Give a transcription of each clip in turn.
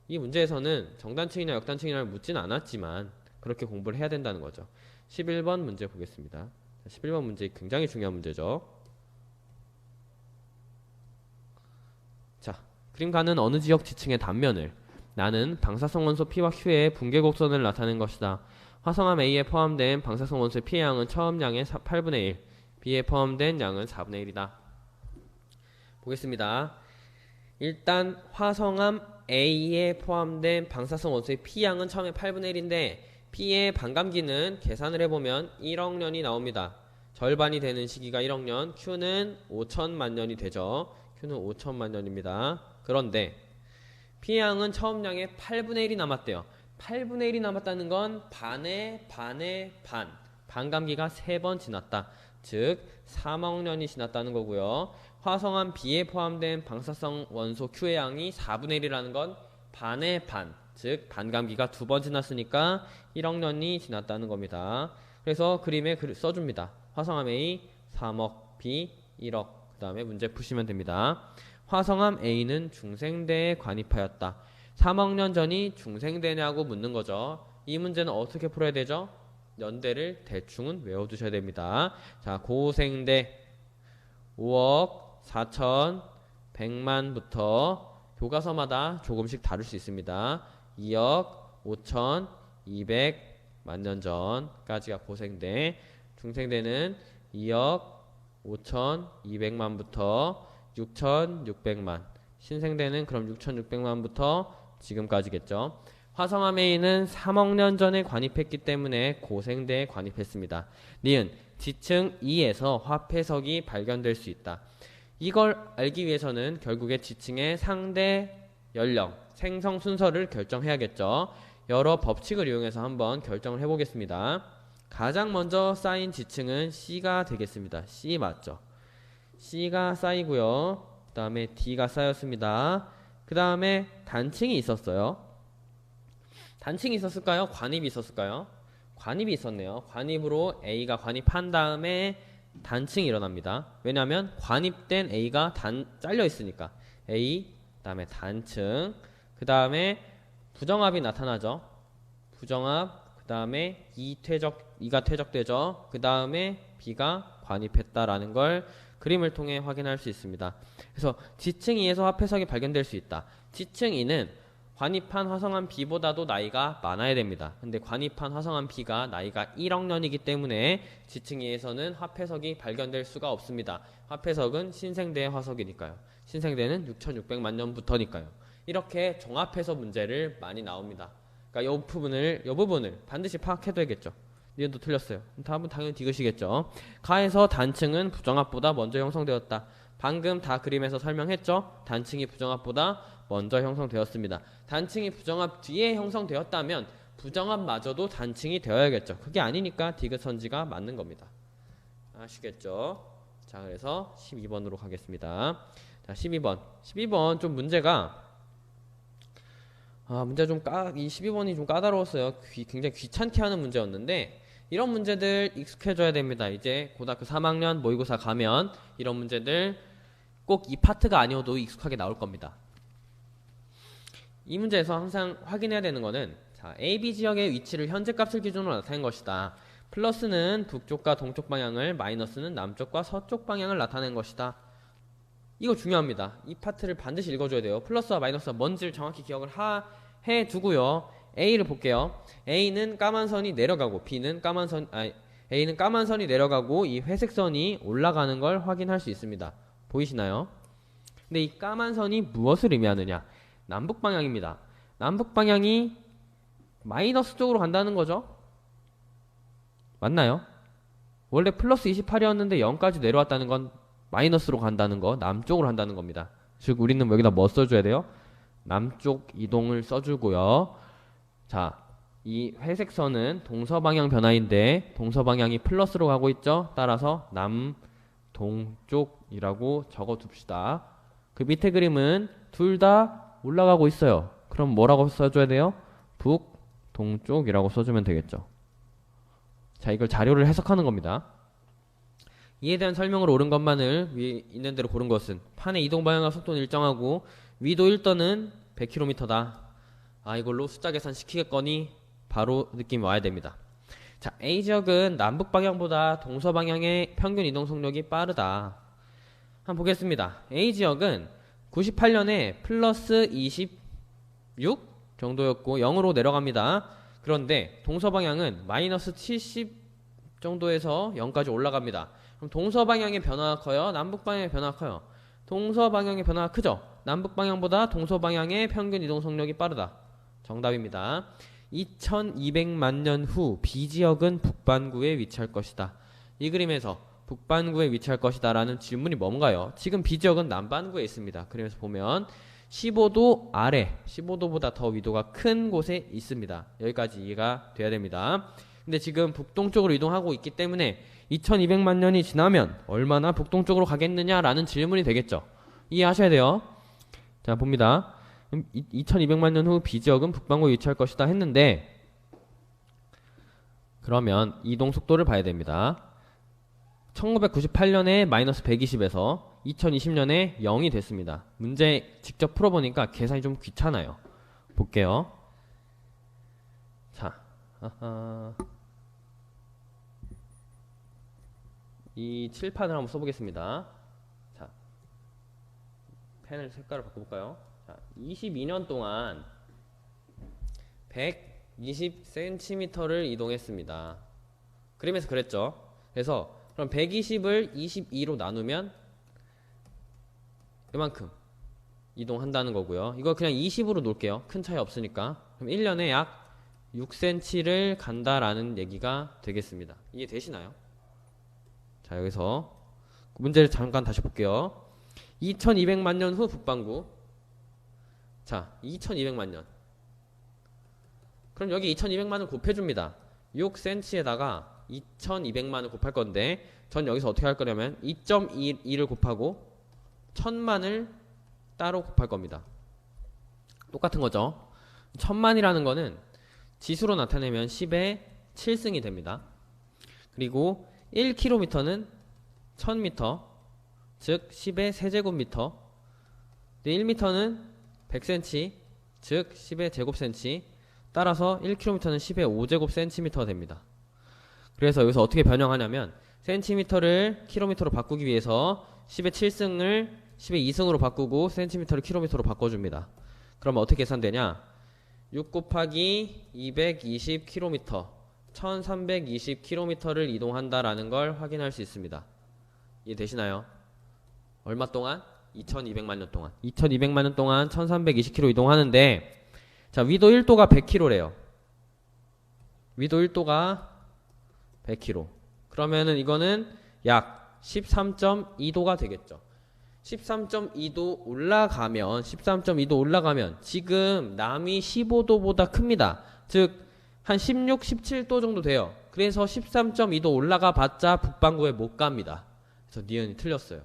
이 문제에서는 정단층이나 역단층이나 묻진 않았지만 그렇게 공부를 해야 된다는 거죠. 11번 문제 보겠습니다. 11번 문제 굉장히 중요한 문제죠. 자, 그림가는 어느 지역 지층의 단면을 나는 방사성 원소 P와 Q의 붕괴 곡선을 나타낸 것이다. 화성암 A에 포함된 방사성 원소의 P의 양은 처음 양의 8분의 1, B에 포함된 양은 4분의 1이다. 보겠습니다. 일단 화성암 A에 포함된 방사성 원소의 P양은 처음에 8분의 1인데 P의 반감기는 계산을 해보면 1억 년이 나옵니다. 절반이 되는 시기가 1억 년, Q는 5천만 년이 되죠. Q는 5천만 년입니다. 그런데 P양은 처음 양의 8분의 1이 남았대요. 8분의 1이 남았다는 건 반의 반의 반. 반감기가 3번 지났다. 즉 3억 년이 지났다는 거고요. 화성암 B에 포함된 방사성 원소 Q의 양이 4분의 1이라는 건 반의 반. 즉 반감기가 2번 지났으니까 1억 년이 지났다는 겁니다. 그래서 그림에 써줍니다. 화성암 A 3억, B 1억. 그 다음에 문제 푸시면 됩니다. 화성암 A는 중생대에 관입하였다. 3억 년 전이 중생대냐고 묻는 거죠. 이 문제는 어떻게 풀어야 되죠? 연대를 대충은 외워두셔야 됩니다. 자, 고생대 5억 4천 100만부터 교과서마다 조금씩 다를 수 있습니다. 2억 5천 200만 년 전까지가 고생대, 중생대는 2억 5천 2백만부터 6,600만, 신생대는 그럼 6,600만부터 지금까지겠죠. 화성암 A는 3억 년 전에 관입했기 때문에 고생대에 관입했습니다. 니은 지층 2에서 화폐석이 발견될 수 있다. 이걸 알기 위해서는 결국에 지층의 상대 연령, 생성 순서를 결정해야겠죠. 여러 법칙을 이용해서 한번 결정을 해보겠습니다. 가장 먼저 쌓인 지층은 C가 되겠습니다. C 맞죠? C가 쌓이고요. 그 다음에 D가 쌓였습니다. 그 다음에 단층이 있었어요. 단층이 있었을까요? 관입이 있었을까요? 관입이 있었네요. 관입으로 A가 관입한 다음에 단층이 일어납니다. 왜냐하면 관입된 A가 잘려 있으니까. A, 그 다음에 단층, 그 다음에 부정합이 나타나죠. 부정합, 그 다음에 E가 퇴적되죠. 그 다음에 B가 관입했다라는 걸 그림을 통해 확인할 수 있습니다. 그래서 지층 2에서 화폐석이 발견될 수 있다. 지층 2는 관입한 화성암 B보다도 나이가 많아야 됩니다. 근데 관입한 화성암 B가 나이가 1억 년이기 때문에 지층 2에서는 화폐석이 발견될 수가 없습니다. 화폐석은 신생대의 화석이니까요. 신생대는 6,600만 년부터니까요. 이렇게 종합해서 문제를 많이 나옵니다. 그러니까 이 부분을 반드시 파악해둬야겠죠. 니은도 틀렸어요. 답은 당연히 디귿이겠죠. 가에서 단층은 부정합보다 먼저 형성되었다. 방금 다 그림에서 설명했죠. 단층이 부정합보다 먼저 형성되었습니다. 단층이 부정합 뒤에 형성되었다면 부정합마저도 단층이 되어야겠죠. 그게 아니니까 디귿 선지가 맞는 겁니다. 아시겠죠? 자, 그래서 12번으로 가겠습니다. 자, 12번 좀 문제가 이 12번이 좀 까다로웠어요. 굉장히 귀찮게 하는 문제였는데 이런 문제들 익숙해져야 됩니다. 이제 고등학교 3학년 모의고사 가면 이런 문제들 꼭 이 파트가 아니어도 익숙하게 나올 겁니다. 이 문제에서 항상 확인해야 되는 거는 자, AB 지역의 위치를 현재 값을 기준으로 나타낸 것이다. 플러스는 북쪽과 동쪽 방향을, 마이너스는 남쪽과 서쪽 방향을 나타낸 것이다. 이거 중요합니다. 이 파트를 반드시 읽어줘야 돼요. 플러스와 마이너스가 뭔지를 정확히 기억을 해두고요. A를 볼게요. A는 까만 선이 내려가고 A는 까만 선이 내려가고 이 회색 선이 올라가는 걸 확인할 수 있습니다. 보이시나요? 근데 이 까만 선이 무엇을 의미하느냐? 남북 방향입니다. 남북 방향이 마이너스 쪽으로 간다는 거죠? 맞나요? 원래 플러스 28이었는데 0까지 내려왔다는 건 마이너스로 간다는 거, 남쪽으로 간다는 겁니다. 즉 우리는 여기다 뭐 써줘야 돼요? 남쪽 이동을 써주고요. 자, 이 회색 선은 동서방향 변화인데 동서방향이 플러스로 가고 있죠. 따라서 남동쪽이라고 적어둡시다. 그 밑에 그림은 둘 다 올라가고 있어요. 그럼 뭐라고 써줘야 돼요? 북, 동쪽이라고 써주면 되겠죠. 자, 이걸 자료를 해석하는 겁니다. 이에 대한 설명을 옳은 것만을 위에 있는 대로 고른 것은 판의 이동 방향과 속도는 일정하고 위도 1도는 100km다. 이걸로 숫자 계산 시키겠거니 바로 느낌이 와야 됩니다. 자, A지역은 남북 방향보다 동서 방향의 평균 이동 속력이 빠르다. 한번 보겠습니다. A지역은 98년에 플러스 26 정도였고 0으로 내려갑니다. 그런데 동서 방향은 마이너스 70 정도에서 0까지 올라갑니다. 그럼 동서 방향의 변화가 커요? 남북 방향의 변화가 커요? 동서 방향의 변화가 크죠? 남북 방향보다 동서 방향의 평균 이동 속력이 빠르다. 정답입니다. 2200만 년 후 B지역은 북반구에 위치할 것이다. 이 그림에서 북반구에 위치할 것이다 라는 질문이 뭔가요? 지금 B지역은 남반구에 있습니다. 그림에서 보면 15도 아래, 15도보다 더 위도가 큰 곳에 있습니다. 여기까지 이해가 돼야 됩니다. 근데 지금 북동쪽으로 이동하고 있기 때문에 2200만 년이 지나면 얼마나 북동쪽으로 가겠느냐라는 질문이 되겠죠. 이해하셔야 돼요. 자, 봅니다. 2200만 년 후 B지역은 북반구에 위치할 것이다 했는데, 그러면 이동 속도를 봐야 됩니다. 1998년에 마이너스 120에서 2020년에 0이 됐습니다. 문제 직접 풀어보니까 계산이 좀 귀찮아요. 볼게요. 자, 이 칠판을 한번 써보겠습니다. 자, 펜을 색깔을 바꿔볼까요? 자, 22년 동안 120cm를 이동했습니다. 그림에서 그랬죠. 그래서 그럼 120을 22로 나누면 이만큼 이동한다는 거고요. 이거 그냥 20으로 놓을게요. 큰 차이 없으니까. 그럼 1년에 약 6cm를 간다라는 얘기가 되겠습니다. 이해되시나요? 자, 여기서 문제를 잠깐 다시 볼게요. 2200만 년 후 북반구. 자, 2200만 년. 그럼 여기 2200만을 곱해줍니다. 6cm에다가 2200만을 곱할 건데, 전 여기서 어떻게 할 거냐면 2.2를 곱하고 1000만을 따로 곱할 겁니다. 똑같은 거죠. 1000만이라는 거는 지수로 나타내면 10의 7승이 됩니다. 그리고 1km는 1000m, 즉 10의 세제곱미터. 1m는 100cm, 즉 10의 제곱cm. 따라서 1km는 10의 5제곱cm가 됩니다. 그래서 여기서 어떻게 변형하냐면 cm를 km로 바꾸기 위해서 10의 7승을 10의 2승으로 바꾸고 cm를 km로 바꿔줍니다. 그러면 어떻게 계산되냐? 6 곱하기 220km, 1320km를 이동한다라는 걸 확인할 수 있습니다. 이해되시나요? 얼마 동안? 2200만 년 동안. 2200만 년 동안 1320km 이동하는데, 자, 위도 1도가 100km래요. 위도 1도가 100km. 그러면은 이거는 약 13.2도가 되겠죠. 13.2도 올라가면 지금 남이 15도보다 큽니다. 즉 한 16, 17도 정도 돼요. 그래서 13.2도 올라가 봤자 북반구에 못 갑니다. 그래서 니은이 틀렸어요.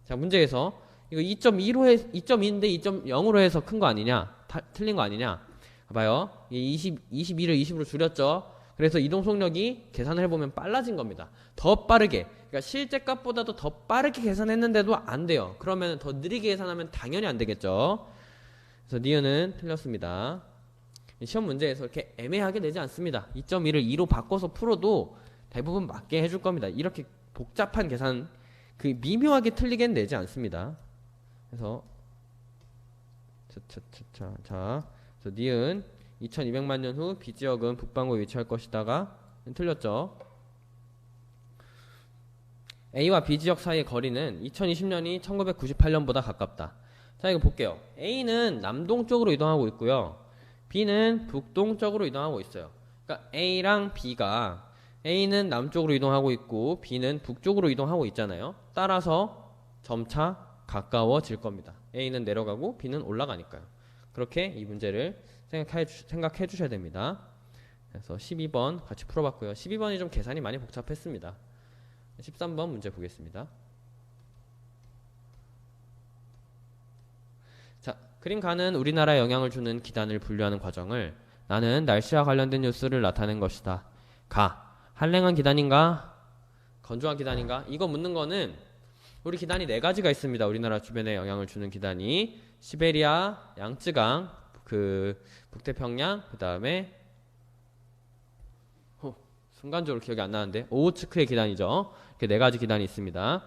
자, 문제에서 이거 2.2인데 2.0으로 해서 큰 거 아니냐? 틀린 거 아니냐? 봐봐요. 22를 20으로 줄였죠. 그래서 이동 속력이 계산을 해보면 빨라진 겁니다. 더 빠르게. 그러니까 실제 값보다도 더 빠르게 계산했는데도 안 돼요. 그러면 더 느리게 계산하면 당연히 안 되겠죠. 그래서 니은은 틀렸습니다. 시험 문제에서 이렇게 애매하게 내지 않습니다. 2.2를 2로 바꿔서 풀어도 대부분 맞게 해줄 겁니다. 이렇게 복잡한 계산, 그 미묘하게 틀리게는 내지 않습니다. 그래서 그래서 니은 2200만 년 후 B지역은 북반구에 위치할 것이다가 틀렸죠. A와 B지역 사이의 거리는 2020년이 1998년보다 가깝다. 자, 이거 볼게요. A는 남동쪽으로 이동하고 있고요. B는 북동쪽으로 이동하고 있어요. 그러니까 A랑 B가, A는 남쪽으로 이동하고 있고 B는 북쪽으로 이동하고 있잖아요. 따라서 점차 가까워질 겁니다. A는 내려가고 B는 올라가니까요. 그렇게 이 문제를 생각해 주셔야 됩니다. 그래서 12번 같이 풀어봤고요. 12번이 좀 계산이 많이 복잡했습니다. 13번 문제 보겠습니다. 자, 그림가는 우리나라에 영향을 주는 기단을 분류하는 과정을 나는 날씨와 관련된 뉴스를 나타낸 것이다. 가. 한랭한 기단인가? 건조한 기단인가? 이거 묻는 거는 우리 기단이 4가지가 있습니다. 우리나라 주변에 영향을 주는 기단이 시베리아, 양쯔강, 그 북태평양, 그 다음에 순간적으로 기억이 안 나는데 오호츠크의 기단이죠. 이렇게 네 가지 기단이 있습니다.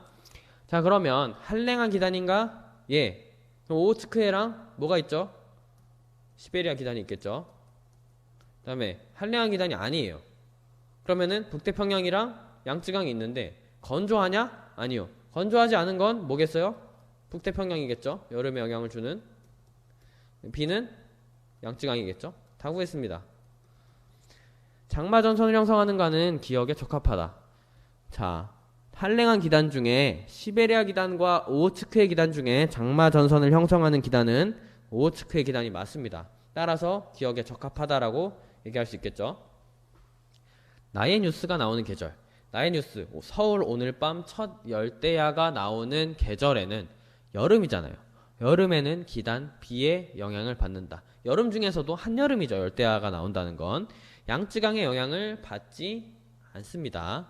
자, 그러면 한랭한 기단인가? 예. 그럼 오호츠크해랑 뭐가 있죠? 시베리아 기단이 있겠죠. 그 다음에 한랭한 기단이 아니에요. 그러면은 북태평양이랑 양쯔강이 있는데 건조하냐? 아니요. 건조하지 않은 건 뭐겠어요? 북태평양이겠죠. 여름에 영향을 주는. B는 양쯔강이겠죠. 다 구했습니다. 장마전선을 형성하는 가는 기역에 적합하다. 자, 한랭한 기단 중에 시베리아 기단과 오호츠크의 기단 중에 장마전선을 형성하는 기단은 오호츠크의 기단이 맞습니다. 따라서 기역에 적합하다라고 얘기할 수 있겠죠. 나의 뉴스가 나오는 계절. 나의 뉴스, 서울 오늘 밤 첫 열대야가 나오는 계절에는 여름이잖아요. 여름에는 기단 B의 영향을 받는다. 여름 중에서도 한여름이죠. 열대야가 나온다는 건. 양쯔강의 영향을 받지 않습니다.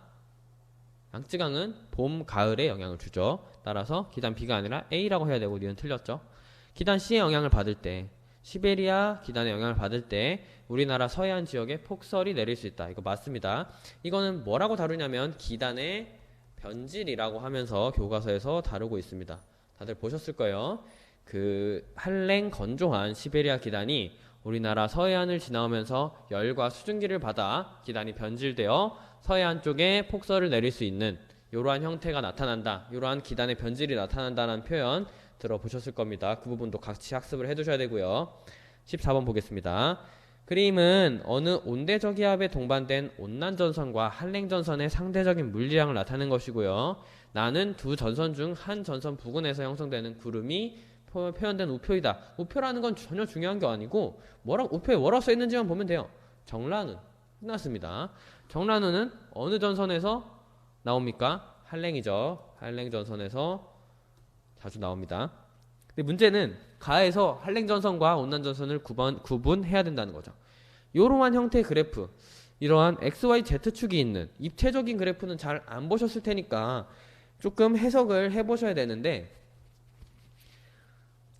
양쯔강은 봄, 가을에 영향을 주죠. 따라서 기단 B가 아니라 A라고 해야 되고 니은 틀렸죠. 기단 C의 영향을 받을 때, 시베리아 기단의 영향을 받을 때 우리나라 서해안 지역에 폭설이 내릴 수 있다. 이거 맞습니다. 이거는 뭐라고 다루냐면 기단의 변질이라고 하면서 교과서에서 다루고 있습니다. 다들 보셨을 거예요. 그 한랭 건조한 시베리아 기단이 우리나라 서해안을 지나오면서 열과 수증기를 받아 기단이 변질되어 서해안 쪽에 폭설을 내릴 수 있는 이러한 형태가 나타난다. 이러한 기단의 변질이 나타난다는 표현 들어보셨을 겁니다. 그 부분도 같이 학습을 해두셔야 되고요. 14번 보겠습니다. 그림은 어느 온대저기압에 동반된 온난전선과 한랭전선의 상대적인 물리량을 나타내는 것이고요. 나는 두 전선 중 한 전선 부근에서 형성되는 구름이 표현된 우표이다. 우표라는 건 전혀 중요한 게 아니고 우표에 뭐라고 써있는지만 보면 돼요. 정란운. 끝났습니다. 정란운은 어느 전선에서 나옵니까? 한랭이죠. 한랭전선에서 자주 나옵니다. 근데 문제는 가에서 한랭전선과 온난전선을 구분해야 된다는 거죠. 이러한 형태의 그래프, 이러한 XYZ축이 있는 입체적인 그래프는 잘 안 보셨을 테니까 조금 해석을 해보셔야 되는데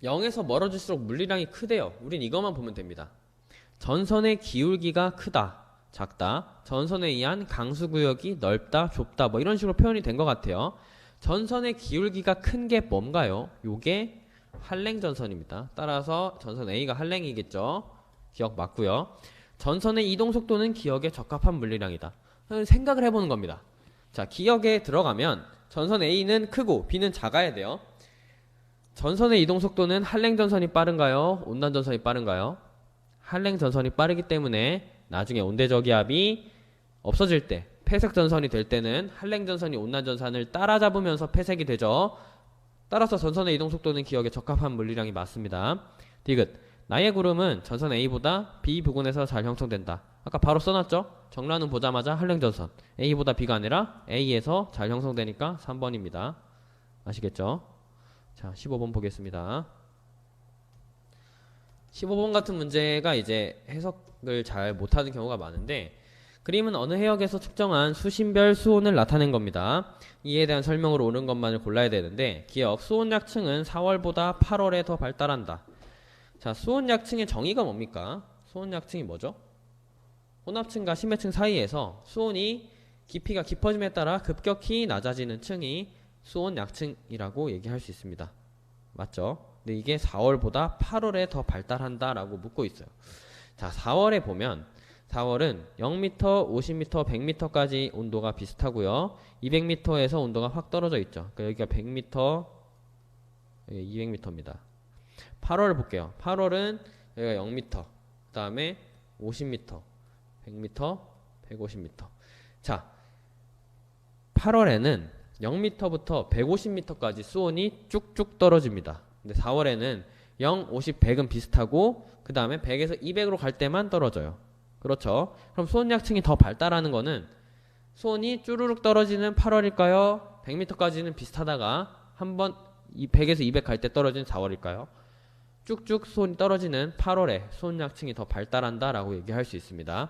0에서 멀어질수록 물리량이 크대요. 우린 이것만 보면 됩니다. 전선의 기울기가 크다, 작다, 전선에 의한 강수구역이 넓다, 좁다, 뭐 이런 식으로 표현이 된 것 같아요. 전선의 기울기가 큰 게 뭔가요? 요게 한랭전선입니다. 따라서 전선 A가 한랭이겠죠. 기억 맞고요. 전선의 이동 속도는 기역에 적합한 물리량이다. 생각을 해보는 겁니다. 자, 기역에 들어가면 전선 A는 크고 B는 작아야 돼요. 전선의 이동 속도는 한랭전선이 빠른가요? 온난전선이 빠른가요? 한랭전선이 빠르기 때문에 나중에 온대저기압이 없어질 때, 폐색전선이 될 때는 한랭전선이 온난전선을 따라잡으면서 폐색이 되죠. 따라서 전선의 이동 속도는 기역에 적합한 물리량이 맞습니다. 디귿. 나의 구름은 전선 A보다 B 부근에서 잘 형성된다. 아까 바로 써놨죠? 정란운 보자마자 한랭전선. A보다 B가 아니라 A에서 잘 형성되니까 3번입니다. 아시겠죠? 자, 15번 보겠습니다. 15번 같은 문제가 이제 해석을 잘 못하는 경우가 많은데 그림은 어느 해역에서 측정한 수심별 수온을 나타낸 겁니다. 이에 대한 설명으로 옳은 것만을 골라야 되는데 기억, 수온 약층은 4월보다 8월에 더 발달한다. 자, 수온 약층의 정의가 뭡니까? 수온 약층이 뭐죠? 혼합층과 심해층 사이에서 수온이 깊이가 깊어짐에 따라 급격히 낮아지는 층이 수온 약층이라고 얘기할 수 있습니다. 맞죠? 근데 이게 4월보다 8월에 더 발달한다 라고 묻고 있어요. 자, 4월에 보면 4월은 0m, 50m, 100m까지 온도가 비슷하고요. 200m에서 온도가 확 떨어져 있죠. 그러니까 여기가 100m, 여기 200m입니다. 8월을 볼게요. 8월은 여기가 0m, 그 다음에 50m, 100m, 150m. 자, 8월에는 0m부터 150m까지 수온이 쭉쭉 떨어집니다. 근데 4월에는 0, 50, 100은 비슷하고 그 다음에 100에서 200으로 갈 때만 떨어져요. 그렇죠? 그럼 수온 약층이 더 발달하는 거는 수온이 쭈루룩 떨어지는 8월일까요? 100m까지는 비슷하다가 한번 100에서 200 갈 때 떨어지는 4월일까요? 쭉쭉 수온이 떨어지는 8월에 수온 약층이 더 발달한다 라고 얘기할 수 있습니다.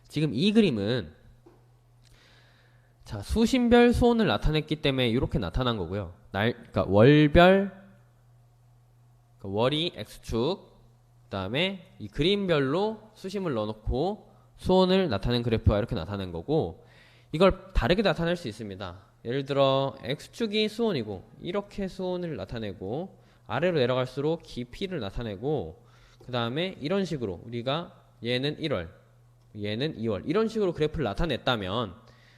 지금 이 그림은 자, 수심별 수온을 나타냈기 때문에 이렇게 나타난 거고요. 그러니까 월별, 월이 X축, 그 다음에 이 그림별로 수심을 넣어놓고 수온을 나타낸 그래프가 이렇게 나타낸 거고, 이걸 다르게 나타낼 수 있습니다. 예를 들어 x축이 수온이고 이렇게 수온을 나타내고, 아래로 내려갈수록 깊이를 나타내고, 그 다음에 이런 식으로 우리가 얘는 1월, 얘는 2월 이런 식으로 그래프를 나타냈다면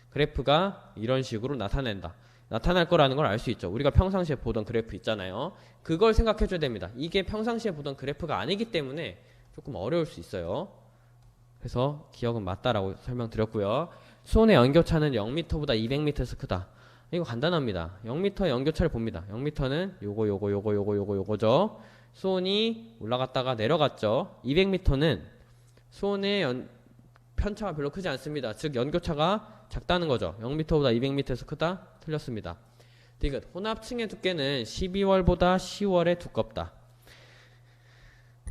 그래프가 이런 식으로 나타날 거라는 걸 알 수 있죠. 우리가 평상시에 보던 그래프 있잖아요. 그걸 생각해 줘야 됩니다. 이게 평상시에 보던 그래프가 아니기 때문에 조금 어려울 수 있어요. 그래서 기억은 맞다라고 설명드렸고요. 수온의 연교차는 0m보다 200m에서 크다. 이거 간단합니다. 0m의 연교차를 봅니다. 0m는 요거죠. 수온이 올라갔다가 내려갔죠. 200m는 수온의 편차가 별로 크지 않습니다. 즉 연교차가 작다는 거죠. 0m보다 200m에서 크다? 틀렸습니다. 디귿. 혼합층의 두께는 12월보다 10월에 두껍다.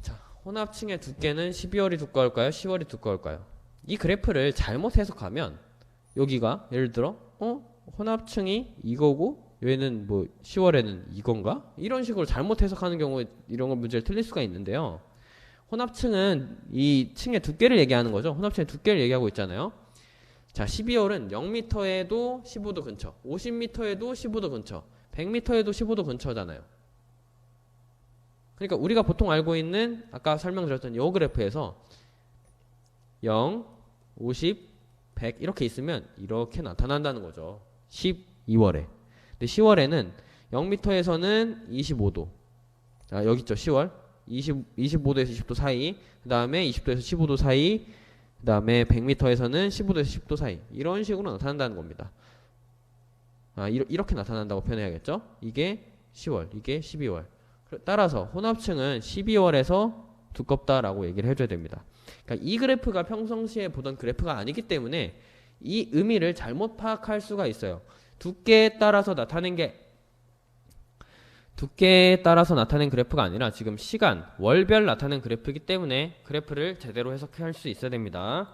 자, 혼합층의 두께는 12월이 두꺼울까요? 10월이 두꺼울까요? 이 그래프를 잘못 해석하면 여기가 예를 들어 혼합층이 이거고 얘는 뭐 10월에는 이건가? 이런 식으로 잘못 해석하는 경우에 이런 거 문제를 틀릴 수가 있는데요. 혼합층은 이 층의 두께를 얘기하는 거죠. 혼합층의 두께를 얘기하고 있잖아요. 자, 12월은 0m에도 15도 근처, 50m에도 15도 근처, 100m에도 15도 근처잖아요. 그러니까 우리가 보통 알고 있는 아까 설명드렸던 이 그래프에서 0, 50, 100 이렇게 있으면 이렇게 나타난다는 거죠. 12월에. 근데 10월에는 0m에서는 25도. 자, 여기 있죠. 10월. 25도에서 20도 사이. 그 다음에 20도에서 15도 사이. 그 다음에 100m에서는 15도에서 10도 사이. 이런 식으로 나타난다는 겁니다. 이렇게 나타난다고 표현해야겠죠. 이게 10월, 이게 12월. 따라서 혼합층은 12월에서 두껍다라고 얘기를 해줘야 됩니다. 그러니까 이 그래프가 평상시에 보던 그래프가 아니기 때문에 이 의미를 잘못 파악할 수가 있어요. 두께에 따라서 나타낸 그래프가 아니라 지금 시간, 월별 나타낸 그래프이기 때문에 그래프를 제대로 해석할 수 있어야 됩니다.